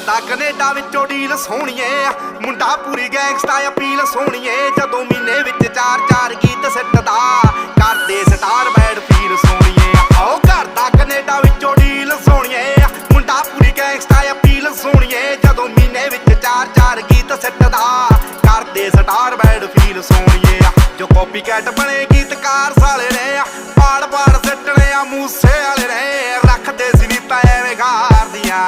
ਕਰਦਾ ਕੈਨੇਡਾ ਵਿੱਚੋਂ ਡੀਲ ਸੋਹਣੀਏ ਮੁੰਡਾ ਪੂਰੀ ਗੈਂਗਸਟਾ ਅਪੀਲ ਸੋਹਣੀਏ ਜਦੋਂ ਮਹੀਨੇ ਵਿੱਚ 4-4 ਗੀਤ ਸਿੱਟਦਾ ਕਰਦੇ ਸਟਾਰ ਬੈਡ ਫੀਲ ਸੋਹਣੀਏ ਆਓ ਕਰਦਾ ਕੈਨੇਡਾ ਵਿੱਚੋਂ ਡੀਲ ਸੋਹਣੀਏ ਮੁੰਡਾ ਪੂਰੀ ਗੈਂਗਸਟਾ ਅਪੀਲ ਸੋਹਣੀਏ ਜਦੋਂ ਮਹੀਨੇ ਵਿੱਚ 4-4 ਗੀਤ ਸਿੱਟਦਾ ਕਰਦੇ ਸਟਾਰ ਬੈਡ ਫੀਲ ਸੋਹਣੀਏ ਜੋ ਕਾਪੀ ਕੈਟ ਬਣੇ ਗੀਤਕਾਰ ਸਾਲੇ ਨੇ ਪਾੜ ਸਿੱਟਣੇ ਆ ਮੂਸੇ ਵਾਲੇ ਨੇ ਰੱਖਦੇ ਸੀ ਨੀ ਤਾਂ ਐਵੇਂ ਗਾਰਦੀਆਂ